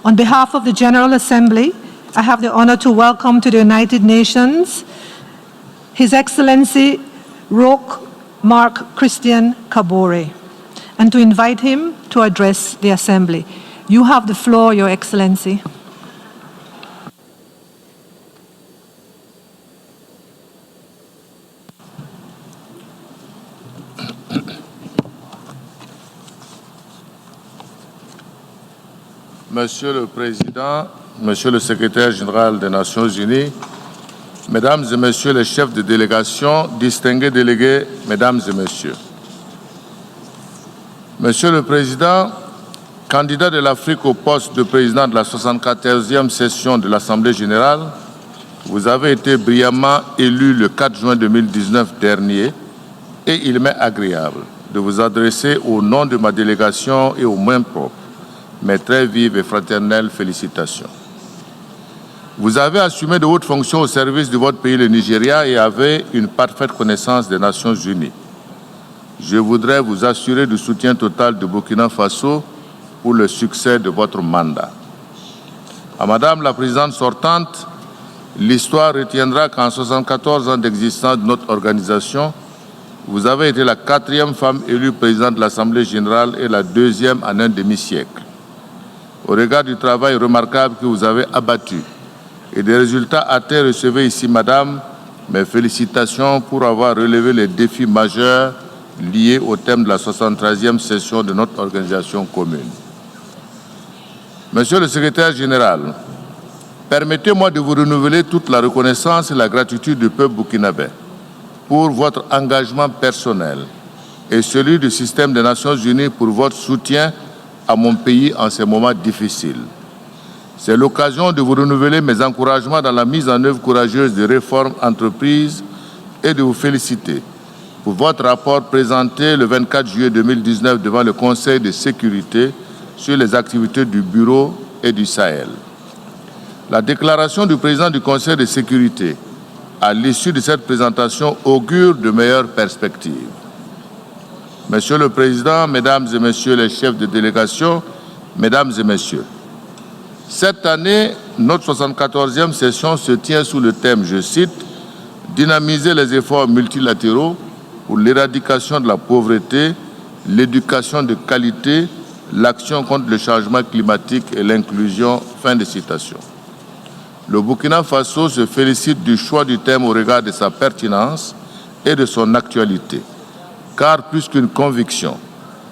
On behalf of the General Assembly, I have the honor to welcome to the United Nations His Excellency Roch Marc Christian Kabore, and to invite him to address the Assembly. You have the floor, Your Excellency. Monsieur le Président, Monsieur le Secrétaire général des Nations Unies, Mesdames et Messieurs les chefs de délégation, distingués délégués, Mesdames et Messieurs. Monsieur le Président, candidat de l'Afrique au poste de président de la 74e session de l'Assemblée générale, vous avez été brillamment élu le 4 juin 2019 dernier et il m'est agréable de vous adresser au nom de ma délégation et au mien propre mes très vives et fraternelles félicitations. Vous avez assumé de hautes fonctions au service de votre pays, le Nigeria, et avez une parfaite connaissance des Nations Unies. Je voudrais vous assurer du soutien total de Burkina Faso pour le succès de votre mandat. À Madame la Présidente sortante, l'histoire retiendra qu'en 74 ans d'existence de notre organisation, vous avez été la 4e femme élue présidente de l'Assemblée générale et la 2e en un demi-siècle. Au regard du travail remarquable que vous avez abattu et des résultats atteints, recevez ici, Madame, mes félicitations pour avoir relevé les défis majeurs liés au thème de la 73e session de notre organisation commune. Monsieur le Secrétaire général, permettez-moi de vous renouveler toute la reconnaissance et la gratitude du peuple burkinabé pour votre engagement personnel et celui du système des Nations Unies pour votre soutien à mon pays en ces moments difficiles. C'est l'occasion de vous renouveler mes encouragements dans la mise en œuvre courageuse des réformes entreprises et de vous féliciter pour votre rapport présenté le 24 juillet 2019 devant le Conseil de sécurité sur les activités du Bureau et du Sahel. La déclaration du président du Conseil de sécurité à l'issue de cette présentation augure de meilleures perspectives. Monsieur le Président, Mesdames et Messieurs les chefs de délégation, Mesdames et Messieurs, cette année, notre 74e session se tient sous le thème, je cite, « Dynamiser les efforts multilatéraux pour l'éradication de la pauvreté, l'éducation de qualité, l'action contre le changement climatique et l'inclusion ». Fin de citation. Le Burkina Faso se félicite du choix du thème au regard de sa pertinence et de son actualité. Car plus qu'une conviction,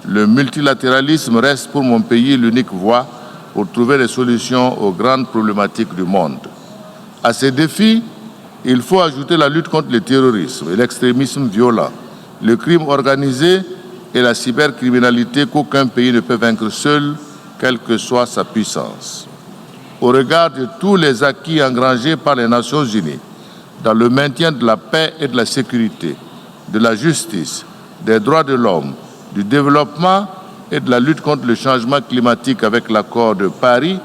le multilatéralisme reste pour mon pays l'unique voie pour trouver des solutions aux grandes problématiques du monde. À ces défis, il faut ajouter la lutte contre le terrorisme et l'extrémisme violent, le crime organisé et la cybercriminalité qu'aucun pays ne peut vaincre seul, quelle que soit sa puissance. Au regard de tous les acquis engrangés par les Nations Unies dans le maintien de la paix et de la sécurité, de la justice, des droits de l'homme, du développement et de la lutte contre le changement climatique avec l'accord de Paris,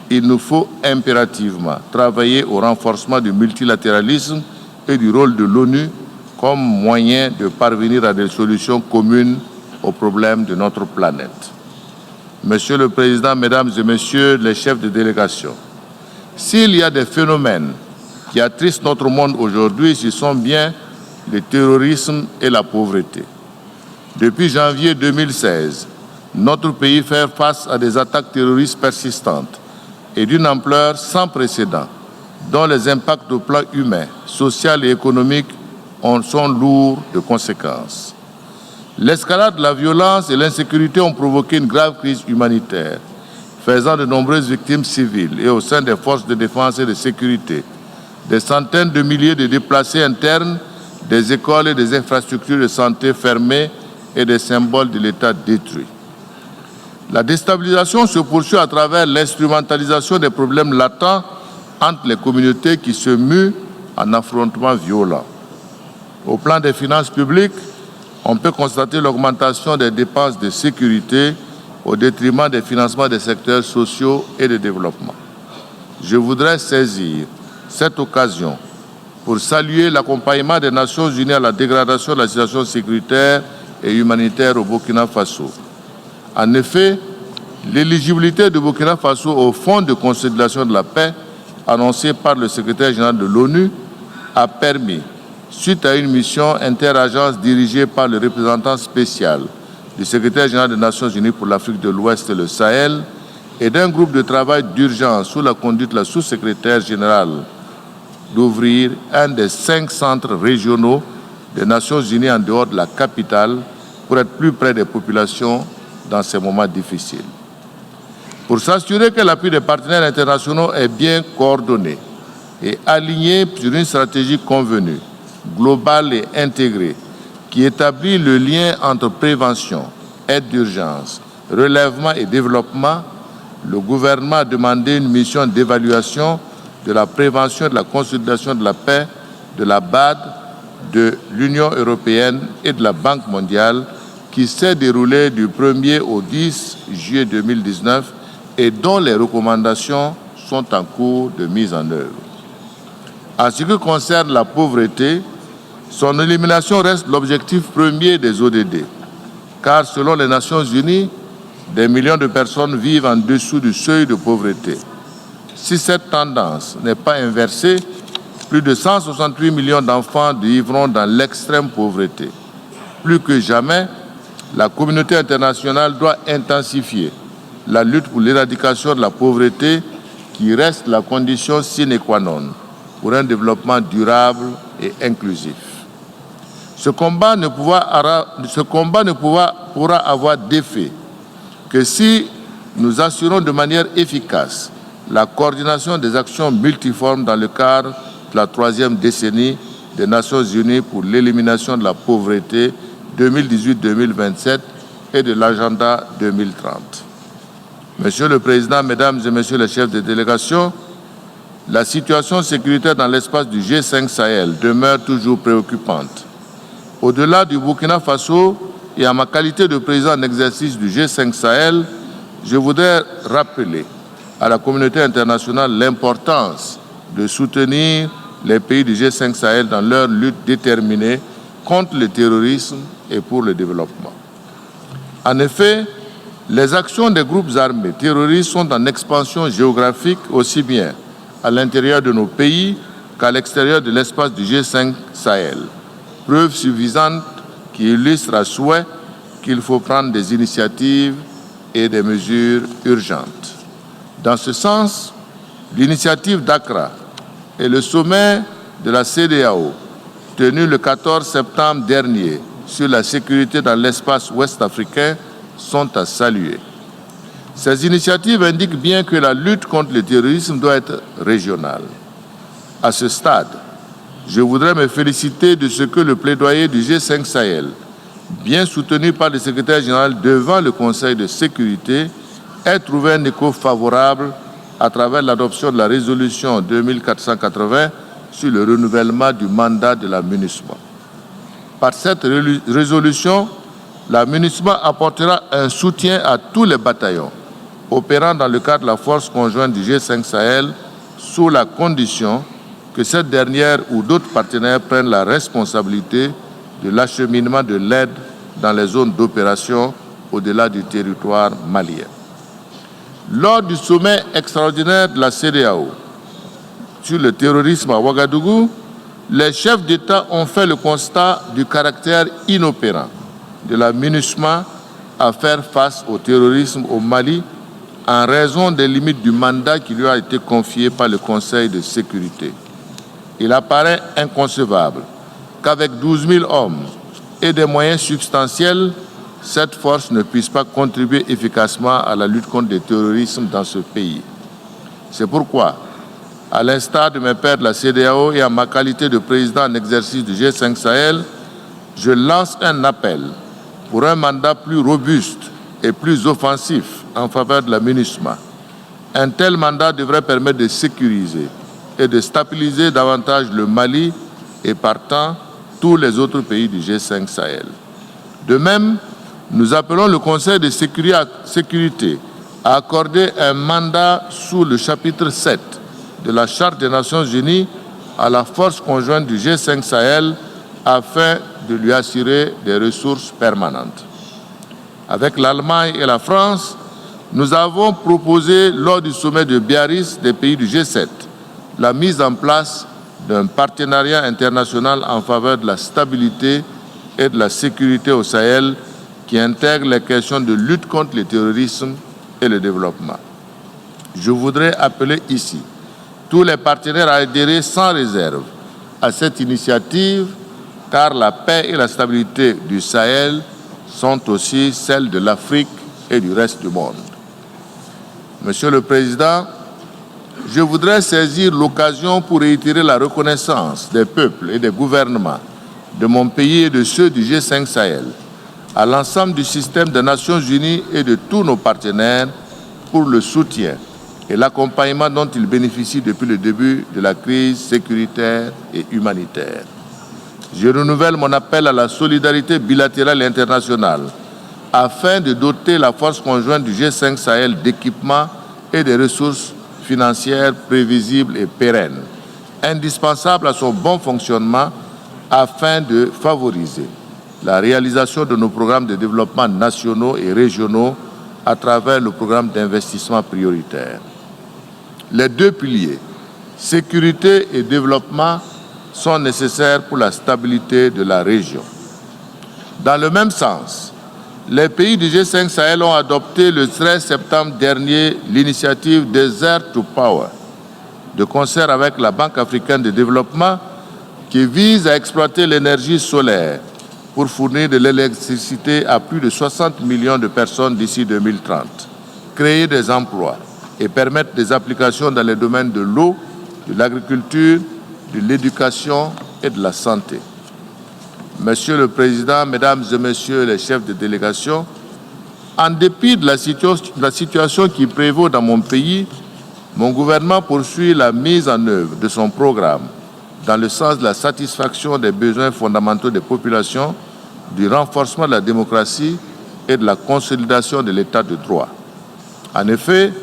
il nous faut impérativement travailler au renforcement du multilatéralisme et du rôle de l'ONU comme moyen de parvenir à des solutions communes aux problèmes de notre planète. Monsieur le Président, Mesdames et Messieurs les chefs de délégation, s'il y a des phénomènes qui attristent notre monde aujourd'hui, ce sont bien le terrorisme et la pauvreté. Depuis janvier 2016, notre pays fait face à des attaques terroristes persistantes et d'une ampleur sans précédent, dont les impacts au plan humain, social et économique sont lourds de conséquences. L'escalade de la violence et l'insécurité ont provoqué une grave crise humanitaire, faisant de nombreuses victimes civiles et au sein des forces de défense et de sécurité, des centaines de milliers de déplacés internes, des écoles et des infrastructures de santé fermées et des symboles de l'État détruits. La déstabilisation se poursuit à travers l'instrumentalisation des problèmes latents entre les communautés qui se muent en affrontements violents. Au plan des finances publiques, on peut constater l'augmentation des dépenses de sécurité au détriment des financements des secteurs sociaux et de développement. Je voudrais saisir cette occasion pour saluer l'accompagnement des Nations Unies à la dégradation de la situation sécuritaire et humanitaire au Burkina Faso. En effet, l'éligibilité de Burkina Faso au Fonds de consolidation de la paix annoncé par le secrétaire général de l'ONU a permis, suite à une mission interagence dirigée par le représentant spécial du secrétaire général des Nations Unies pour l'Afrique de l'Ouest et le Sahel et d'un groupe de travail d'urgence sous la conduite de la sous-secrétaire générale, d'ouvrir un des 5 centres régionaux des Nations Unies en dehors de la capitale pour être plus près des populations dans ces moments difficiles. Pour s'assurer que l'appui des partenaires internationaux est bien coordonné et aligné sur une stratégie convenue, globale et intégrée, qui établit le lien entre prévention, aide d'urgence, relèvement et développement, le gouvernement a demandé une mission d'évaluation de la prévention et de la consolidation de la paix de la BAD, de l'Union européenne et de la Banque mondiale qui s'est déroulée du 1er au 10 juillet 2019 et dont les recommandations sont en cours de mise en œuvre. En ce qui concerne la pauvreté, son élimination reste l'objectif premier des ODD, car selon les Nations Unies, des millions de personnes vivent en dessous du seuil de pauvreté. Si cette tendance n'est pas inversée, plus de 168 millions d'enfants vivront dans l'extrême pauvreté. Plus que jamais, la communauté internationale doit intensifier la lutte pour l'éradication de la pauvreté qui reste la condition sine qua non pour un développement durable et inclusif. Ce combat ne pourra avoir d'effet que si nous assurons de manière efficace la coordination des actions multiformes dans le cadre de la 3e décennie des Nations Unies pour l'élimination de la pauvreté 2018-2027 et de l'agenda 2030. Monsieur le Président, Mesdames et Messieurs les chefs de délégation, la situation sécuritaire dans l'espace du G5 Sahel demeure toujours préoccupante. Au-delà du Burkina Faso et à ma qualité de président en exercice du G5 Sahel, je voudrais rappeler à la communauté internationale l'importance de soutenir les pays du G5 Sahel dans leur lutte déterminée contre le terrorisme et pour le développement. En effet, les actions des groupes armés terroristes sont en expansion géographique aussi bien à l'intérieur de nos pays qu'à l'extérieur de l'espace du G5 Sahel. Preuve suffisante qui illustre à souhait qu'il faut prendre des initiatives et des mesures urgentes. Dans ce sens, l'initiative d'Accra et le sommet de la CEDEAO, tenu le 14 septembre dernier sur la sécurité dans l'espace ouest africain, sont à saluer. Ces initiatives indiquent bien que la lutte contre le terrorisme doit être régionale. À ce stade, je voudrais me féliciter de ce que le plaidoyer du G5 Sahel, bien soutenu par le secrétaire général devant le Conseil de sécurité, ait trouvé un écho favorable à travers l'adoption de la résolution 2480 sur le renouvellement du mandat de la MINUSMA. Par cette résolution, la MINUSMA apportera un soutien à tous les bataillons opérant dans le cadre de la force conjointe du G5 Sahel sous la condition que cette dernière ou d'autres partenaires prennent la responsabilité de l'acheminement de l'aide dans les zones d'opération au-delà du territoire malien. Lors du sommet extraordinaire de la CEDEAO sur le terrorisme à Ouagadougou, les chefs d'État ont fait le constat du caractère inopérant de la MINUSMA à faire face au terrorisme au Mali en raison des limites du mandat qui lui a été confié par le Conseil de sécurité. Il apparaît inconcevable qu'avec 12 000 hommes et des moyens substantiels, cette force ne puisse pas contribuer efficacement à la lutte contre le terrorisme dans ce pays. C'est pourquoi, à l'instar de mes pairs de la CEDEAO et en ma qualité de président en exercice du G5 Sahel, je lance un appel pour un mandat plus robuste et plus offensif en faveur de la MINUSMA. Un tel mandat devrait permettre de sécuriser et de stabiliser davantage le Mali et partant tous les autres pays du G5 Sahel. De même, nous appelons le Conseil de sécurité à accorder un mandat sous le chapitre 7 de la Charte des Nations Unies à la force conjointe du G5 Sahel afin de lui assurer des ressources permanentes. Avec l'Allemagne et la France, nous avons proposé lors du sommet de Biarritz des pays du G7 la mise en place d'un partenariat international en faveur de la stabilité et de la sécurité au Sahel qui intègre les questions de lutte contre le terrorisme et le développement. Je voudrais appeler ici tous les partenaires à adhérer sans réserve à cette initiative car la paix et la stabilité du Sahel sont aussi celles de l'Afrique et du reste du monde. Monsieur le Président, je voudrais saisir l'occasion pour réitérer la reconnaissance des peuples et des gouvernements de mon pays et de ceux du G5 Sahel à l'ensemble du système des Nations Unies et de tous nos partenaires pour le soutien et l'accompagnement dont ils bénéficient depuis le début de la crise sécuritaire et humanitaire. Je renouvelle mon appel à la solidarité bilatérale et internationale afin de doter la force conjointe du G5 Sahel d'équipements et de ressources financières prévisibles et pérennes, indispensables à son bon fonctionnement afin de favoriser la réalisation de nos programmes de développement nationaux et régionaux à travers le programme d'investissement prioritaire. Les deux piliers, sécurité et développement, sont nécessaires pour la stabilité de la région. Dans le même sens, les pays du G5 Sahel ont adopté le 13 septembre dernier l'initiative Desert to Power, de concert avec la Banque africaine de développement, qui vise à exploiter l'énergie solaire pour fournir de l'électricité à plus de 60 millions de personnes d'ici 2030, créer des emplois et permettre des applications dans les domaines de l'eau, de l'agriculture, de l'éducation et de la santé. Monsieur le Président, Mesdames et Messieurs les chefs de délégation, en dépit de la situation qui prévaut dans mon pays, mon gouvernement poursuit la mise en œuvre de son programme dans le sens de la satisfaction des besoins fondamentaux des populations, du renforcement de la démocratie et de la consolidation de l'état de droit. En effet,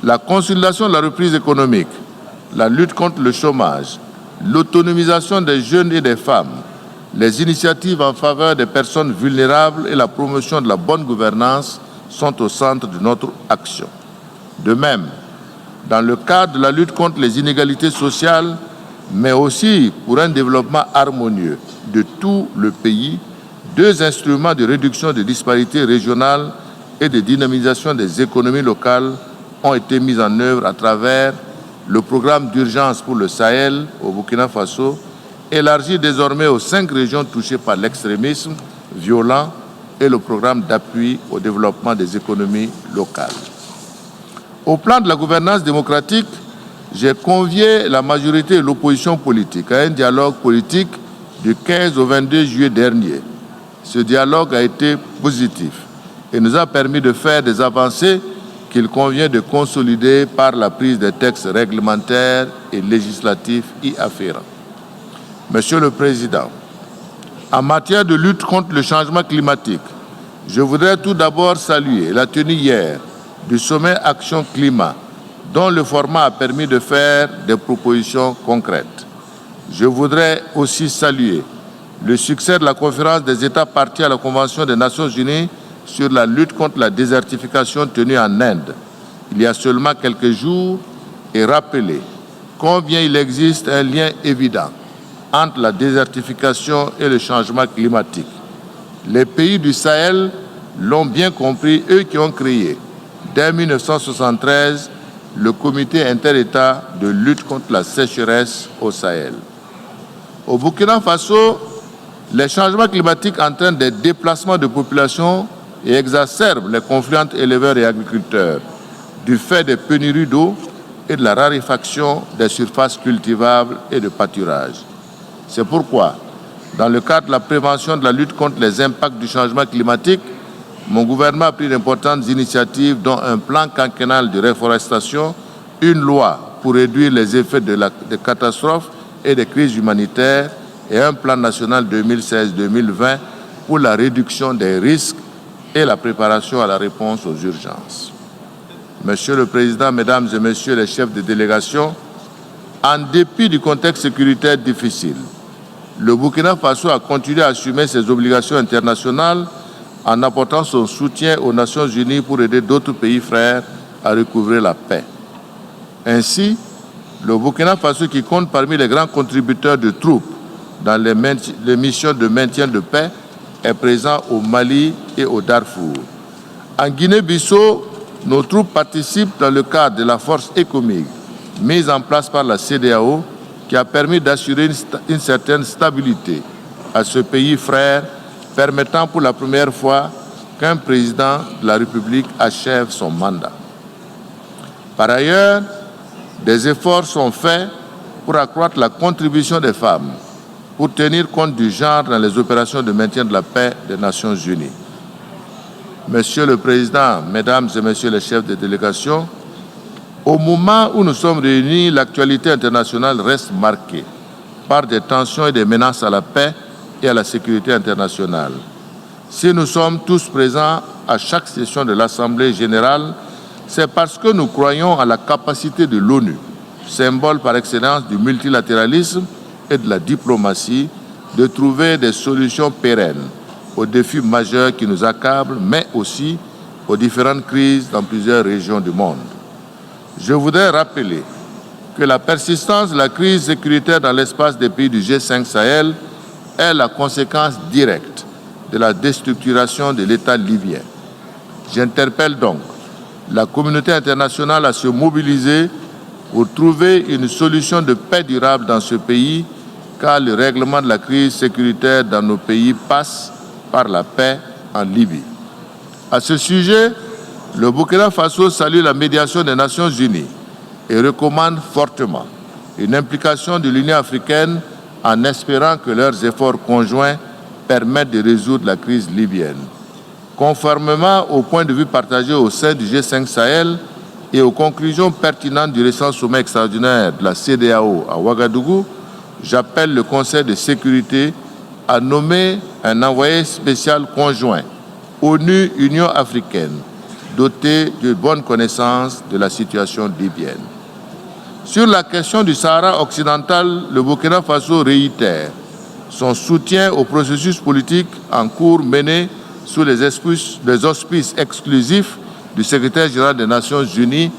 la consolidation de la reprise économique, la lutte contre le chômage, l'autonomisation des jeunes et des femmes, les initiatives en faveur des personnes vulnérables et la promotion de la bonne gouvernance sont au centre de notre action. De même, dans le cadre de la lutte contre les inégalités sociales, mais aussi pour un développement harmonieux de tout le pays, deux instruments de réduction des disparités régionales et de dynamisation des économies locales ont été mis en œuvre à travers le programme d'urgence pour le Sahel au Burkina Faso, élargi désormais aux 5 régions touchées par l'extrémisme violent et le programme d'appui au développement des économies locales. Au plan de la gouvernance démocratique, j'ai convié la majorité et l'opposition politique à un dialogue politique du 15 au 22 juillet dernier. Ce dialogue a été positif et nous a permis de faire des avancées qu'il convient de consolider par la prise des textes réglementaires et législatifs y afférents. Monsieur le Président, en matière de lutte contre le changement climatique, je voudrais tout d'abord saluer la tenue hier du sommet Action Climat, dont le format a permis de faire des propositions concrètes. Je voudrais aussi saluer le succès de la conférence des États parties à la Convention des Nations Unies sur la lutte contre la désertification tenue en Inde, il y a seulement quelques jours, et rappeler combien il existe un lien évident entre la désertification et le changement climatique. Les pays du Sahel l'ont bien compris, eux qui ont créé, dès 1973, le comité inter-État de lutte contre la sécheresse au Sahel. Au Burkina Faso, les changements climatiques entraînent des déplacements de population et exacerbent les conflits entre éleveurs et agriculteurs, du fait des pénuries d'eau et de la raréfaction des surfaces cultivables et de pâturage. C'est pourquoi, dans le cadre de la prévention de la lutte contre les impacts du changement climatique, mon gouvernement a pris d'importantes initiatives, dont un plan quinquennal de réforestation, une loi pour réduire les effets des catastrophes et des crises humanitaires et un plan national 2016-2020 pour la réduction des risques et la préparation à la réponse aux urgences. Monsieur le Président, Mesdames et Messieurs les chefs de délégation, en dépit du contexte sécuritaire difficile, le Burkina Faso a continué à assumer ses obligations internationales en apportant son soutien aux Nations Unies pour aider d'autres pays frères à recouvrer la paix. Ainsi, le Burkina Faso, qui compte parmi les grands contributeurs de troupes dans les missions de maintien de paix, est présent au Mali et au Darfour. En Guinée-Bissau, nos troupes participent dans le cadre de la force ECOMIG, mise en place par la CEDEAO, qui a permis d'assurer une certaine stabilité à ce pays frère, permettant pour la première fois qu'un président de la République achève son mandat. Par ailleurs, des efforts sont faits pour accroître la contribution des femmes, pour tenir compte du genre dans les opérations de maintien de la paix des Nations Unies. Monsieur le Président, Mesdames et Messieurs les chefs de délégation, au moment où nous sommes réunis, l'actualité internationale reste marquée par des tensions et des menaces à la paix et à la sécurité internationale. Si nous sommes tous présents à chaque session de l'Assemblée générale, c'est parce que nous croyons à la capacité de l'ONU, symbole par excellence du multilatéralisme et de la diplomatie, de trouver des solutions pérennes aux défis majeurs qui nous accablent, mais aussi aux différentes crises dans plusieurs régions du monde. Je voudrais rappeler que la persistance de la crise sécuritaire dans l'espace des pays du G5 Sahel est la conséquence directe de la déstructuration de l'État libyen. J'interpelle donc la communauté internationale à se mobiliser pour trouver une solution de paix durable dans ce pays, car le règlement de la crise sécuritaire dans nos pays passe par la paix en Libye. À ce sujet, le Burkina Faso salue la médiation des Nations Unies et recommande fortement une implication de l'Union africaine en espérant que leurs efforts conjoints permettent de résoudre la crise libyenne. Conformément au point de vue partagé au sein du G5 Sahel et aux conclusions pertinentes du récent sommet extraordinaire de la CEDEAO à Ouagadougou, j'appelle le Conseil de sécurité à nommer un envoyé spécial conjoint ONU-Union africaine, doté de bonnes connaissances de la situation libyenne. Sur la question du Sahara occidental, le Burkina Faso réitère son soutien au processus politique en cours mené sous les auspices exclusifs du secrétaire général des Nations Unies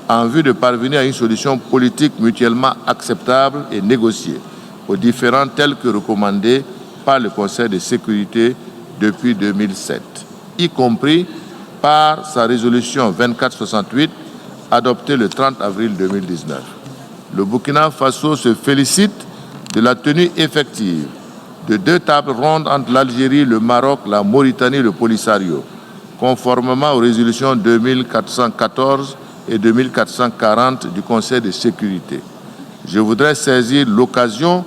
en vue de parvenir à une solution politique mutuellement acceptable et négociée aux différends tels que recommandés par le Conseil de sécurité depuis 2007, y compris par sa résolution 2468 adoptée le 30 avril 2019. Le Burkina Faso se félicite de la tenue effective de 2 tables rondes entre l'Algérie, le Maroc, la Mauritanie et le Polisario, conformément aux résolutions 2414 et 2440 du Conseil de sécurité. Je voudrais saisir l'occasion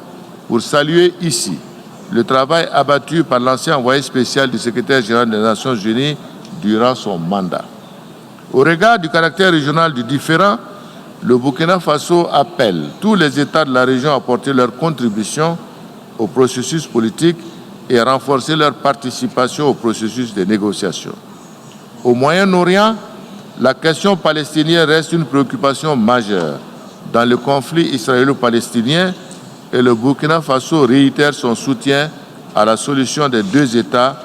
pour saluer ici le travail abattu par l'ancien envoyé spécial du secrétaire général des Nations Unies durant son mandat. Au regard du caractère régional du différend, le Burkina Faso appelle tous les États de la région à apporter leur contribution au processus politique et à renforcer leur participation au processus de négociation. Au Moyen-Orient, la question palestinienne reste une préoccupation majeure dans le conflit israélo-palestinien et le Burkina Faso réitère son soutien à la solution des 2 États,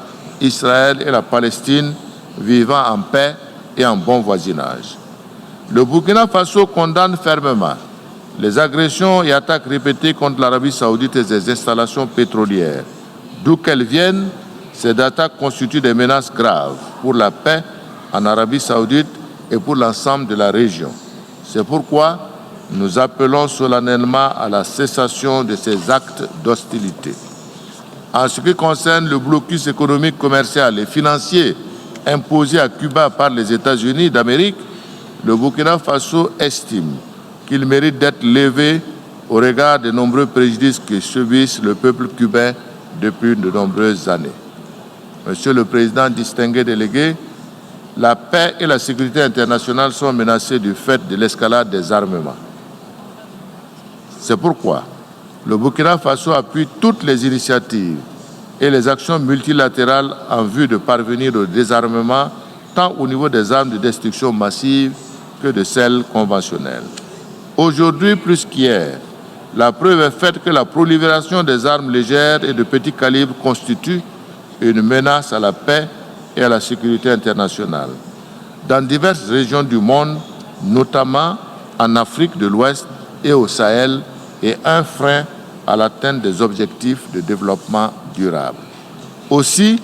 Israël et la Palestine, vivant en paix et en bon voisinage. Le Burkina Faso condamne fermement les agressions et attaques répétées contre l'Arabie saoudite et ses installations pétrolières. D'où qu'elles viennent, ces attaques constituent des menaces graves pour la paix en Arabie saoudite et pour l'ensemble de la région. C'est pourquoi nous appelons solennellement à la cessation de ces actes d'hostilité. En ce qui concerne le blocus économique, commercial et financier imposé à Cuba par les États-Unis d'Amérique, le Burkina Faso estime qu'il mérite d'être levé au regard des nombreux préjudices que subissent le peuple cubain depuis de nombreuses années. Monsieur le Président, distingué délégué, la paix et la sécurité internationale sont menacées du fait de l'escalade des armements. C'est pourquoi le Burkina Faso appuie toutes les initiatives et les actions multilatérales en vue de parvenir au désarmement, tant au niveau des armes de destruction massive que de celles conventionnelles. Aujourd'hui, plus qu'hier, la preuve est faite que la prolifération des armes légères et de petit calibre constitue une menace à la paix et à la sécurité internationale dans diverses régions du monde, notamment en Afrique de l'Ouest et au Sahel, et un frein à l'atteinte des objectifs de développement durable. Aussi,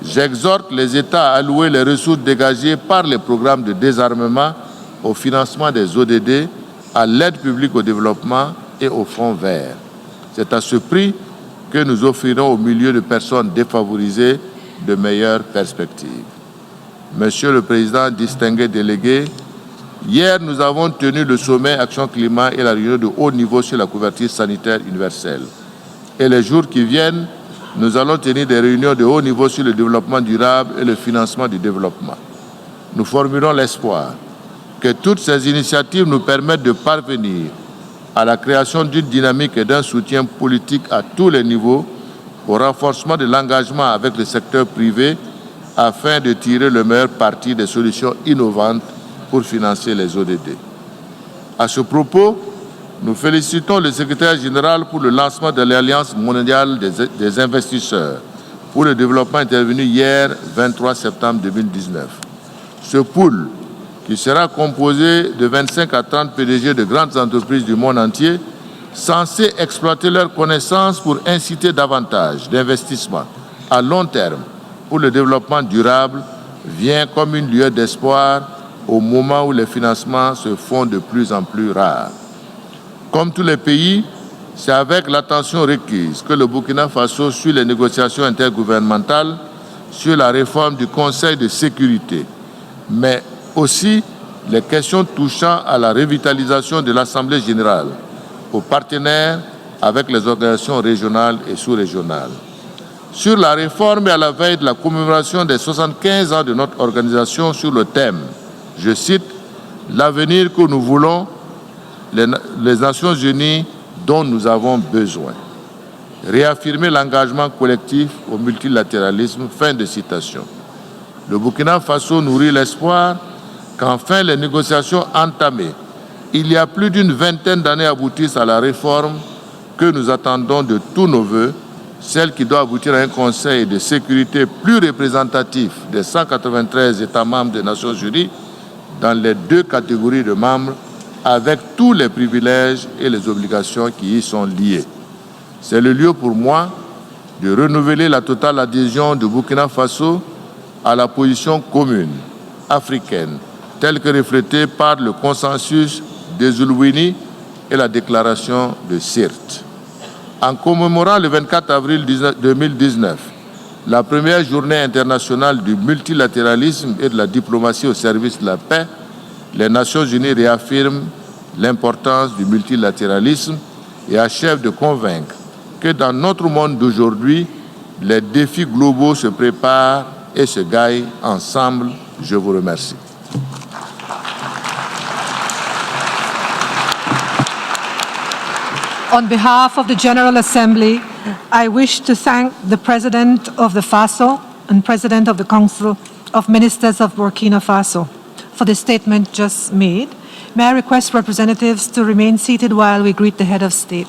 j'exhorte les États à allouer les ressources dégagées par les programmes de désarmement au financement des ODD, à l'aide publique au développement et au fonds vert. C'est à ce prix que nous offrirons aux milieux de personnes défavorisées de meilleures perspectives. Monsieur le Président, distingué délégué, hier nous avons tenu le sommet Action Climat et la réunion de haut niveau sur la couverture sanitaire universelle. Et les jours qui viennent, nous allons tenir des réunions de haut niveau sur le développement durable et le financement du développement. Nous formulons l'espoir que toutes ces initiatives nous permettent de parvenir à la création d'une dynamique et d'un soutien politique à tous les niveaux au renforcement de l'engagement avec le secteur privé afin de tirer le meilleur parti des solutions innovantes pour financer les ODD. À ce propos, nous félicitons le secrétaire général pour le lancement de l'Alliance mondiale des investisseurs pour le développement intervenu hier, 23 septembre 2019. Ce pool, qui sera composé de 25 à 30 PDG de grandes entreprises du monde entier, censés exploiter leurs connaissances pour inciter davantage d'investissements à long terme pour le développement durable, vient comme une lueur d'espoir au moment où les financements se font de plus en plus rares. Comme tous les pays, c'est avec l'attention requise que le Burkina Faso suit les négociations intergouvernementales sur la réforme du Conseil de sécurité, mais aussi les questions touchant à la revitalisation de l'Assemblée générale, aux partenaires avec les organisations régionales et sous-régionales. Sur la réforme et à la veille de la commémoration des 75 ans de notre organisation sur le thème, je cite, « L'avenir que nous voulons, les Nations Unies dont nous avons besoin. » Réaffirmer l'engagement collectif au multilatéralisme, fin de citation. Le Burkina Faso nourrit l'espoir qu'enfin les négociations entamées il y a plus d'une vingtaine d'années aboutissent à la réforme que nous attendons de tous nos voeux, celle qui doit aboutir à un Conseil de sécurité plus représentatif des 193 États membres des Nations Unies dans les deux catégories de membres, avec tous les privilèges et les obligations qui y sont liées. C'est le lieu pour moi de renouveler la totale adhésion du Burkina Faso à la position commune africaine, telle que reflétée par le consensus des Zulwini et la déclaration de Sirte. En commémorant le 24 avril 2019, la première journée internationale du multilatéralisme et de la diplomatie au service de la paix, les Nations Unies réaffirment l'importance du multilatéralisme et achèvent de convaincre que dans notre monde d'aujourd'hui, les défis globaux se préparent et se gagnent ensemble. Je vous remercie. On behalf of the General Assembly, I wish to thank the President of the FASO and President of the Council of Ministers of Burkina Faso for the statement just made. May I request representatives to remain seated while we greet the Head of State.